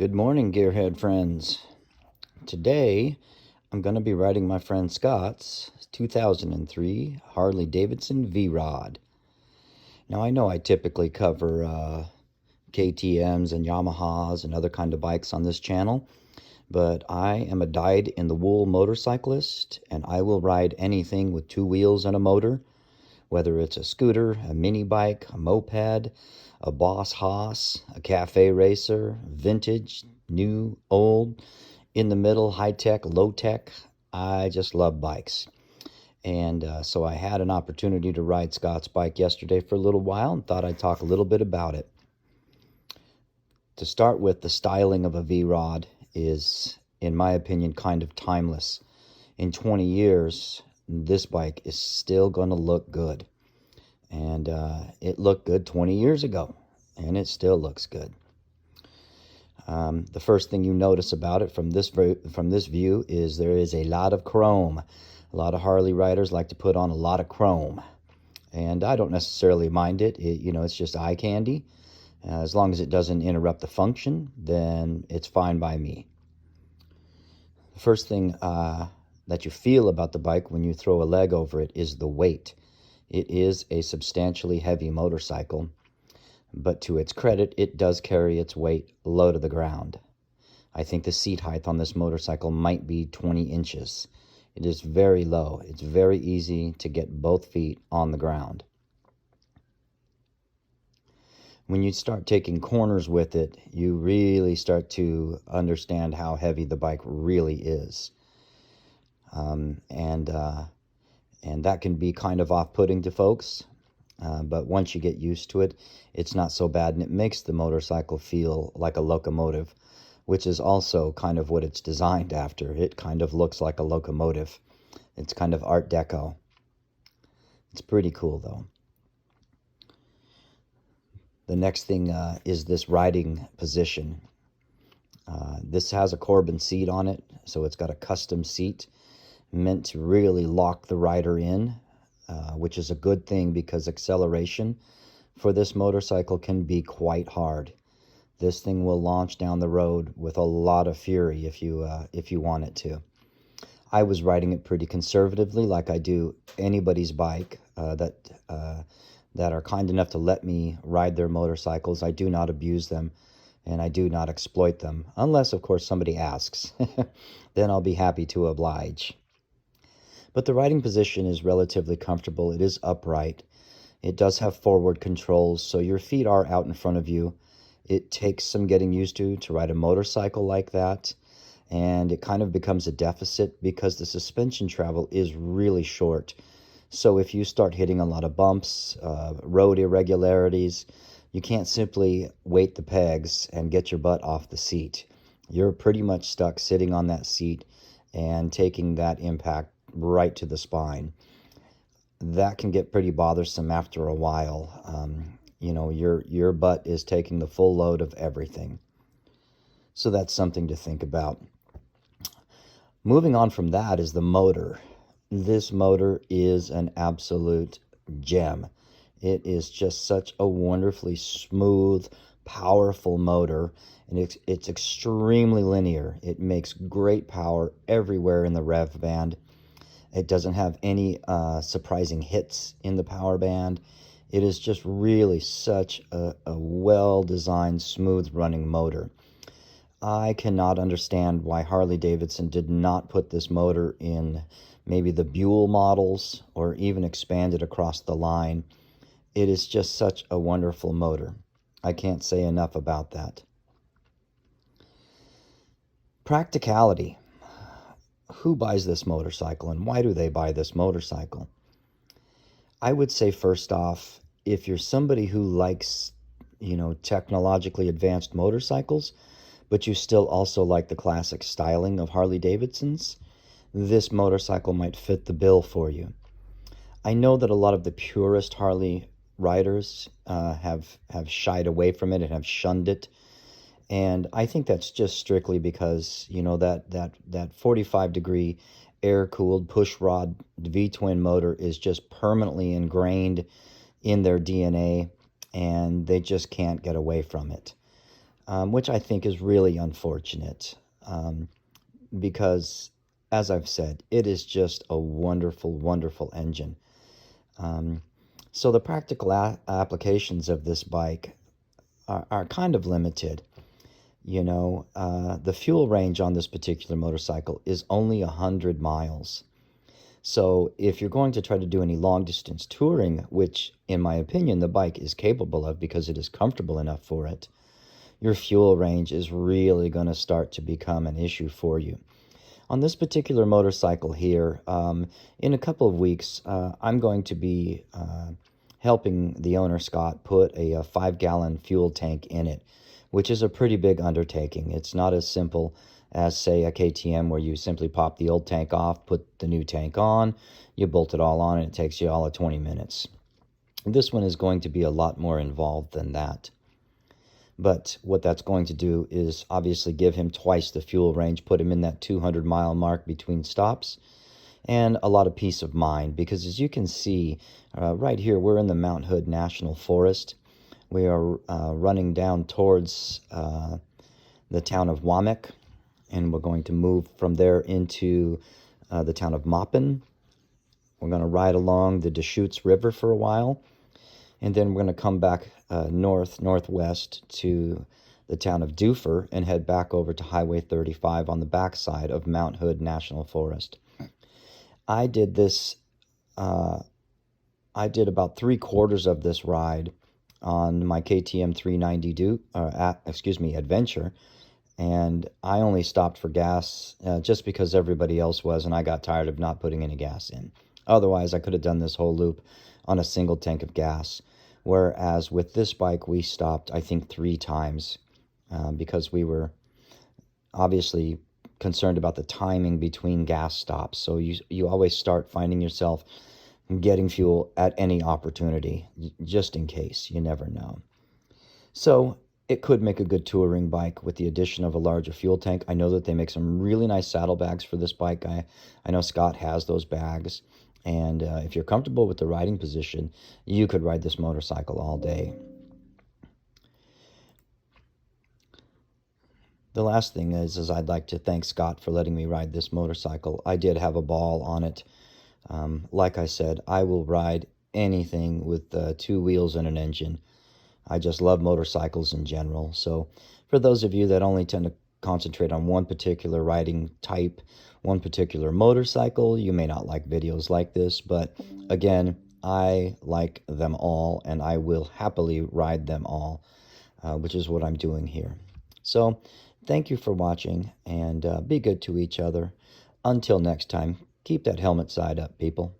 Good morning, gearhead friends. Today, I'm going to be riding my friend Scott's 2003 Harley Davidson V-Rod. Now, I know I typically cover KTMs and Yamahas and other kind of bikes on this channel, but I am a dyed-in-the-wool motorcyclist, and I will ride anything with two wheels and a motor, whether it's a scooter, a mini bike, a moped, a Boss Haas, a cafe racer, vintage, new, old, in the middle, high tech, low tech. I just love bikes. And so I had an opportunity to ride Scott's bike yesterday for a little while and thought I'd talk a little bit about it. To start with, the styling of a V-Rod is, in my opinion, kind of timeless. In 20 years, this bike is still going to look good. And it looked good 20 years ago, and it still looks good. The first thing you notice about it from this view is there is a lot of chrome. A lot of Harley riders like to put on a lot of chrome, and I don't necessarily mind it. It's just eye candy. As long as it doesn't interrupt the function, then it's fine by me. The first thing that you feel about the bike when you throw a leg over it is the weight. It is a substantially heavy motorcycle, but to its credit, it does carry its weight low to the ground. I think the seat height on this motorcycle might be 20 inches. It is very low. It's very easy to get both feet on the ground. When you start taking corners with it, you really start to understand how heavy the bike really is. And that can be kind of off-putting to folks. But once you get used to it, it's not so bad, and it makes the motorcycle feel like a locomotive, which is also kind of what it's designed after. It kind of looks like a locomotive. It's kind of Art Deco. It's pretty cool, though. The next thing is this riding position. This has a Corbin seat on it, so it's got a custom seat meant to really lock the rider in, which is a good thing because acceleration for this motorcycle can be quite hard. This thing will launch down the road with a lot of fury if you want it to. I was riding it pretty conservatively, like I do anybody's bike that are kind enough to let me ride their motorcycles. I do not abuse them, and I do not exploit them, unless, of course, somebody asks. Then I'll be happy to oblige. But the riding position is relatively comfortable. It is upright. It does have forward controls, so your feet are out in front of you. It takes some getting used to ride a motorcycle like that, and it kind of becomes a deficit because the suspension travel is really short. So if you start hitting a lot of bumps, road irregularities, you can't simply weight the pegs and get your butt off the seat. You're pretty much stuck sitting on that seat and taking that impact right to the spine. That can get pretty bothersome after a while. Your butt is taking the full load of everything. So that's something to think about. Moving on from that is the motor. This motor is an absolute gem. It is just such a wonderfully smooth, powerful motor, and it's extremely linear. It makes great power everywhere in the rev band. It doesn't have any surprising hits in the power band. It is just really such a well-designed, smooth-running motor. I cannot understand why Harley-Davidson did not put this motor in maybe the Buell models or even expand it across the line. It is just such a wonderful motor. I can't say enough about that. Practicality. Who buys this motorcycle and why do they buy this motorcycle? I would say first off, if you're somebody who likes, technologically advanced motorcycles, but you still also like the classic styling of Harley-Davidsons, this motorcycle might fit the bill for you. I know that a lot of the purist Harley riders have shied away from it and have shunned it. And I think that's just strictly because, that 45-degree air-cooled pushrod V-twin motor is just permanently ingrained in their DNA, and they just can't get away from it. which I think is really unfortunate because, as I've said, it is just a wonderful, wonderful engine. So the practical applications of this bike are kind of limited. You know, the fuel range on this particular motorcycle is only 100 miles. So if you're going to try to do any long distance touring, which in my opinion the bike is capable of because it is comfortable enough for it, your fuel range is really going to start to become an issue for you. On this particular motorcycle here, in a couple of weeks, I'm going to be helping the owner, Scott, put a 5-gallon fuel tank in it, which is a pretty big undertaking. It's not as simple as, say, a KTM where you simply pop the old tank off, put the new tank on, you bolt it all on, and it takes you all of 20 minutes. This one is going to be a lot more involved than that. But what that's going to do is obviously give him twice the fuel range, put him in that 200-mile mark between stops, and a lot of peace of mind. Because as you can see, right here, we're in the Mount Hood National Forest. We are running down towards the town of Wamek, and we're going to move from there into the town of Maupin. We're going to ride along the Deschutes River for a while, and then we're going to come back northwest to the town of Duffer and head back over to Highway 35 on the backside of Mount Hood National Forest. I did this, I did about 3/4 of this ride on my KTM 390 Adventure, and I only stopped for gas just because everybody else was, and I got tired of not putting any gas in. Otherwise, I could have done this whole loop on a single tank of gas. Whereas with this bike, we stopped, I think, 3 times because we were obviously concerned about the timing between gas stops. So you always start finding yourself getting fuel at any opportunity, just in case. You never know. So it could make a good touring bike with the addition of a larger fuel tank. I know that they make some really nice saddlebags for this bike. I know Scott has those bags. And if you're comfortable with the riding position, you could ride this motorcycle all day. The last thing is I'd like to thank Scott for letting me ride this motorcycle. I did have a ball on it. Like I said, I will ride anything with 2 wheels and an engine. I just love motorcycles in general. So for those of you that only tend to concentrate on one particular riding type, one particular motorcycle, you may not like videos like this, but again, I like them all and I will happily ride them all, which is what I'm doing here. So thank you for watching, and be good to each other. Until next time, keep that helmet side up, people.